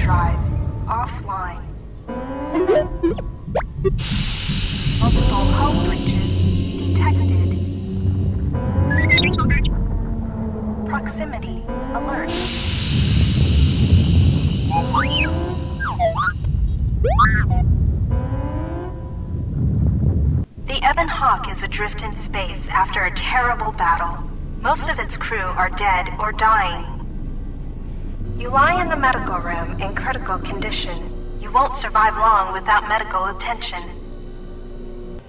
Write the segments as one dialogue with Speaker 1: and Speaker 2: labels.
Speaker 1: hyperdrive offline. Multiple hull breaches detected. Proximity alert. The Ebon Hawk is adrift in space after a terrible battle. Most of its crew are dead or dying. You lie in the medical room in critical condition. You won't survive long without medical attention.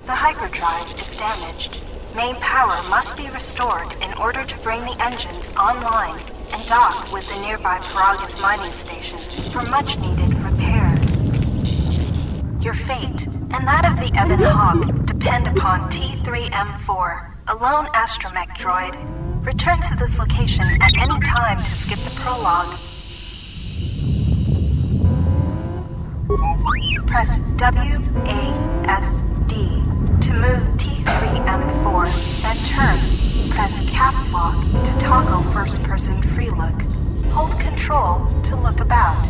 Speaker 1: The hyperdrive is damaged. Main power must be restored in order to bring the engines online and dock with the nearby Prologue mining station for much-needed repairs. Your fate, and that of the Ebon Hawk, depend upon T3M4, a lone astromech droid. Return to this location at any time to skip the prologue. Press WASD to move T3M4, then turn. Press Caps Lock to toggle first-person free look. Hold Control to look about.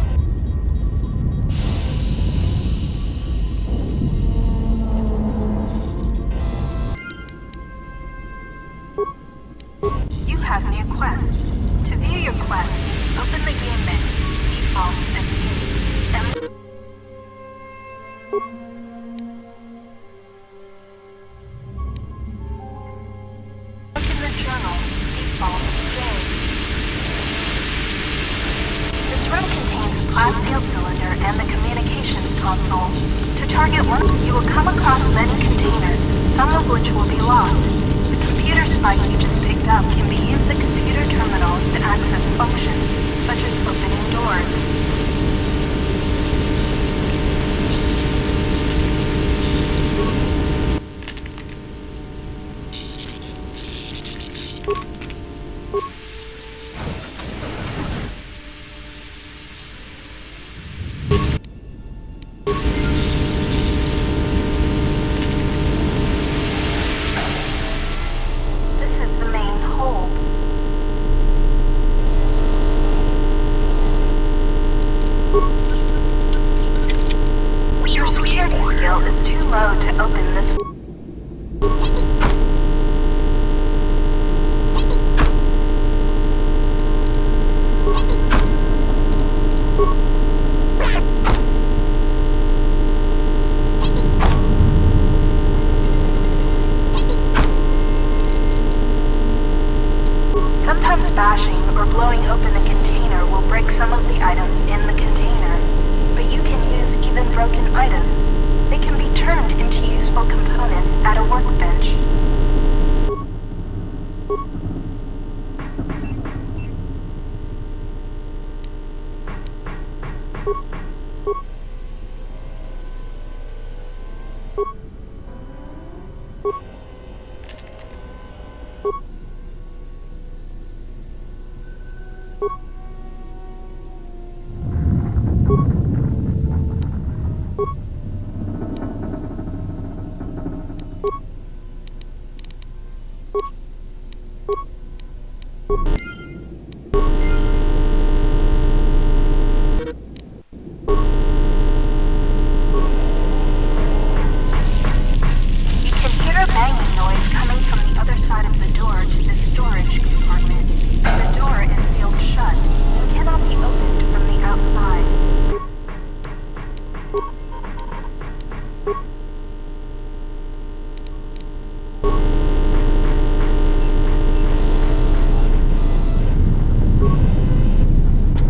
Speaker 1: You have new quests. To view your quests, open the game menu, default, escape, and look in the journal, default, J. This room contains a glass steel cylinder and the communications console. To target one, you will come across many containers, some of which will be locked. The computer spike you just picked up can be used at computer terminals to access functions, such as opening doors. Is too low to open this. Sometimes bashing or blowing open a container will break some of the items in the container, but you can use even broken items. They can be turned into useful components at a workbench.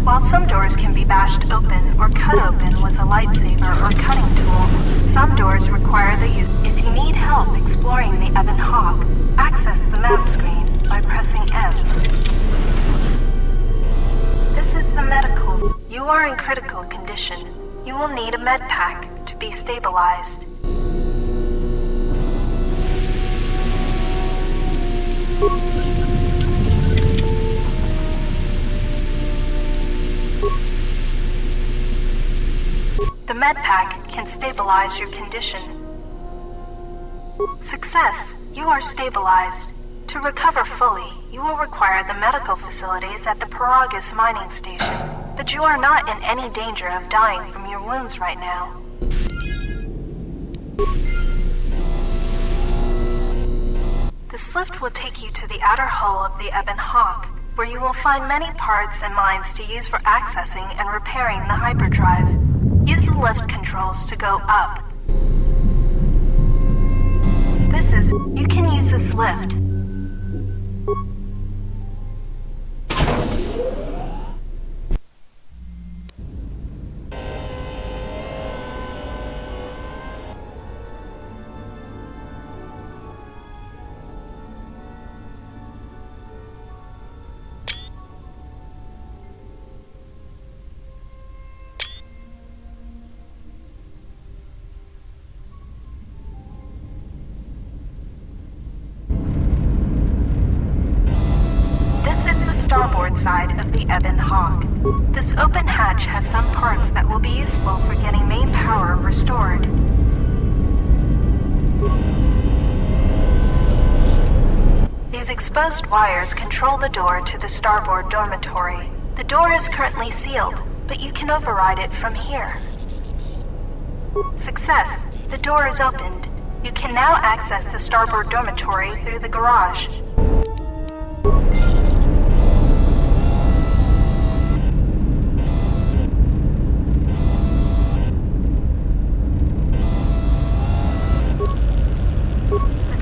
Speaker 1: While some doors can be bashed open or cut open with a lightsaber or cutting tool, some doors require the use. If you need help exploring the Ebon Hawk, access the map screen by pressing M. This is the medical. You are in critical condition. You will need a med pack to be stabilized. The med pack can stabilize your condition. Success! You are stabilized. To recover fully, you will require the medical facilities at the Prologue mining station. but you are not in any danger of dying from your wounds right now. This lift will take you to the outer hull of the Ebon Hawk, where you will find many parts and mines to use for accessing and repairing the hyperdrive. Use the lift controls to go up. You can use this lift. Starboard side of the Ebon Hawk. This open hatch has some parts that will be useful for getting main power restored. These exposed wires control the door to the starboard dormitory. The door is currently sealed, but you can override it from here. Success! The door is opened. You can now access the starboard dormitory through the garage.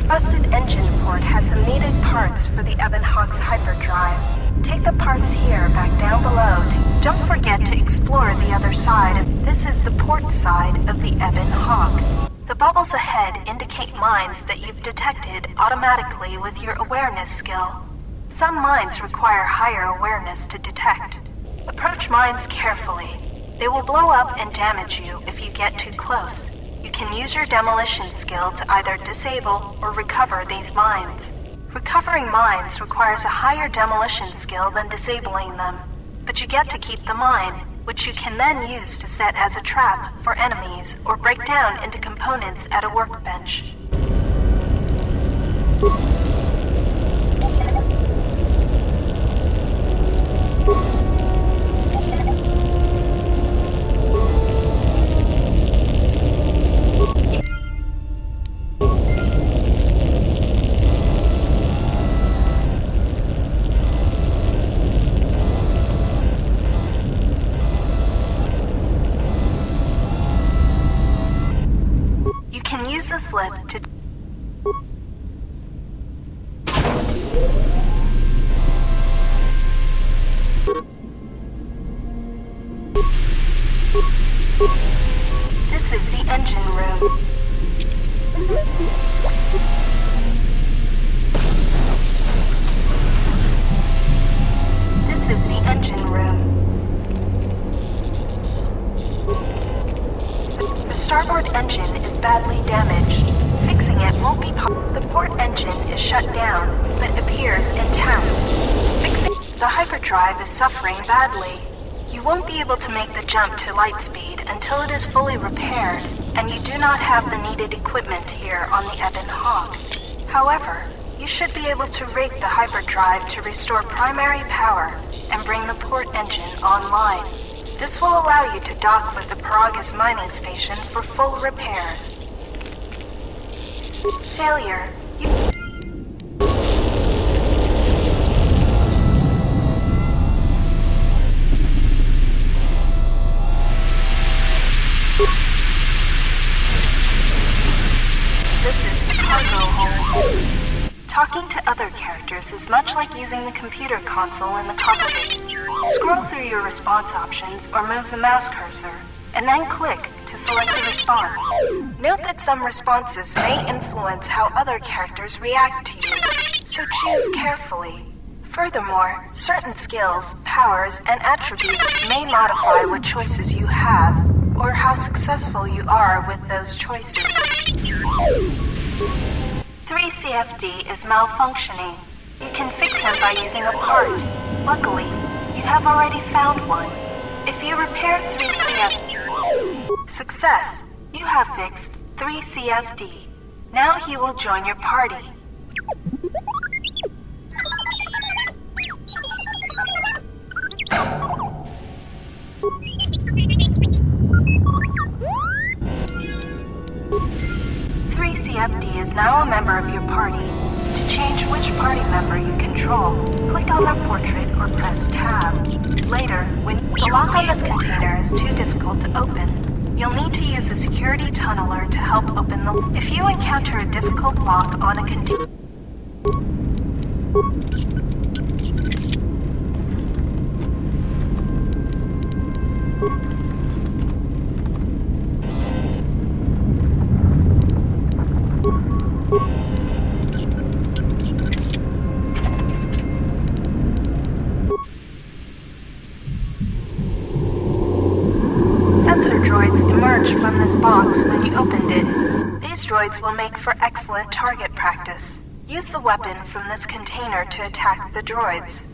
Speaker 1: Busted engine port has some needed parts for the Ebon Hawk's hyperdrive. Take the parts here back down below. Don't forget to explore the other side. This is the port side of the Ebon Hawk. The bubbles ahead indicate mines that you've detected automatically with your awareness skill. Some mines require higher awareness to detect. Approach mines carefully. They will blow up and damage you if you get too close. You can use your demolition skill to either disable or recover these mines. Recovering mines requires a higher demolition skill than disabling them, but you get to keep the mine, which you can then use to set as a trap for enemies or break down into components at a workbench. Use this lift to This is the engine room. This is the engine room. The starboard engine is badly damaged. Fixing it won't be possible. The port engine is shut down, but appears intact. The hyperdrive is suffering badly. You won't be able to make the jump to light speed until it is fully repaired, and you do not have the needed equipment here on the Ebon Hawk. However, you should be able to rig the hyperdrive to restore primary power and bring the port engine online. This will allow you to dock with the Prologue mining station for full repairs. Failure. This is the cargo hold. Talking to other characters is much like using the computer console in the cockpit. Scroll through your response options or move the mouse cursor, and then click to select the response. Note that some responses may influence how other characters react to you, so choose carefully. Furthermore, certain skills, powers, and attributes may modify what choices you have, or how successful you are with those choices. 3CFD is malfunctioning. You can fix him by using a part. Luckily, you have already found one. If you repair 3CFD... Success! You have fixed 3CFD. Now he will join your party. member of your party. To change which party member you control, click on their portrait or press Tab. Later, when the lock on this container is too difficult to open, you'll need to use a security tunneler to help open the... If you encounter a difficult lock on a container... from this box when you opened it. These droids will make for excellent target practice. Use the weapon from this container to attack the droids.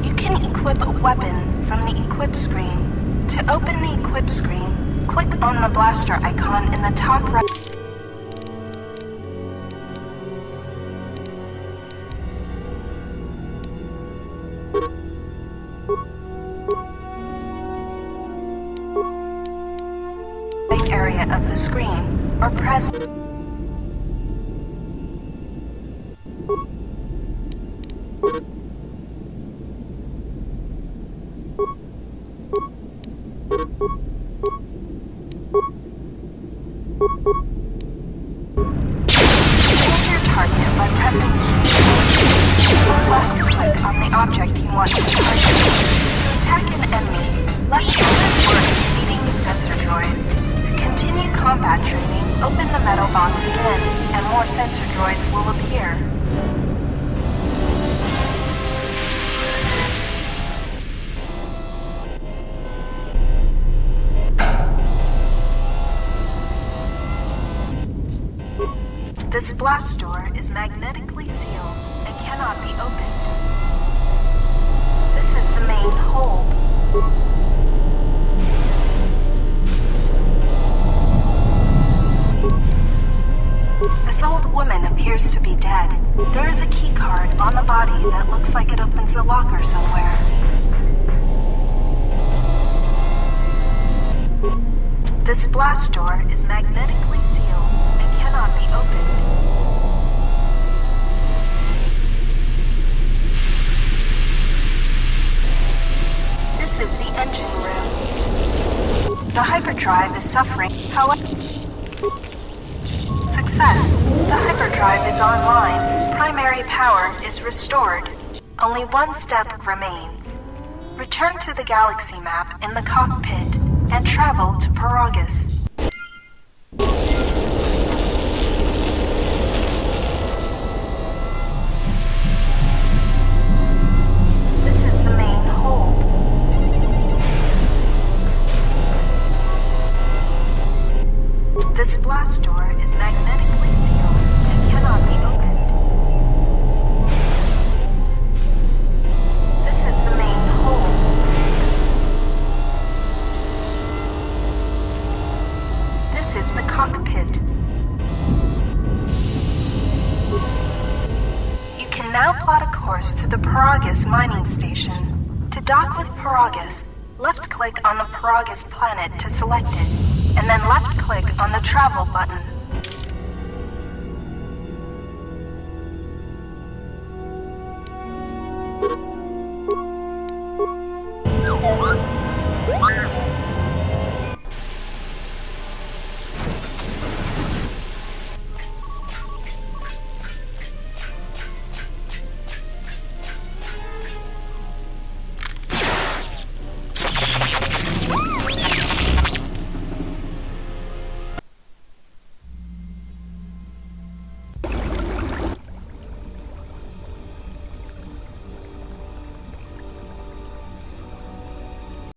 Speaker 1: You can equip a weapon from the equip screen. To open the equip screen, click on the blaster icon in the top right. Area of the screen, or press change your target by pressing or left click on the object you want to target. To attack an enemy, left click or defeating the sensor droids. Continue combat training, open the metal box again, and more sensor droids will appear. This blast door is magnetically sealed and cannot be opened. This is the main hold. This old woman appears to be dead. There is a key card on the body that looks like it opens a locker somewhere. This blast door is magnetically sealed and cannot be opened. This is the engine room. The hyperdrive is suffering, however... Success! The hyperdrive is online. Primary power is restored. Only one step remains. Return to the galaxy map in the cockpit and travel to Prologue. This is the main hold. This blast door is magnetically sealed and cannot be opened. This is the main hold. This is the cockpit. You can now plot a course to the Prologue mining station. To dock with Prologue, left-click on the Prologue planet to select it, and then left-click on the travel button.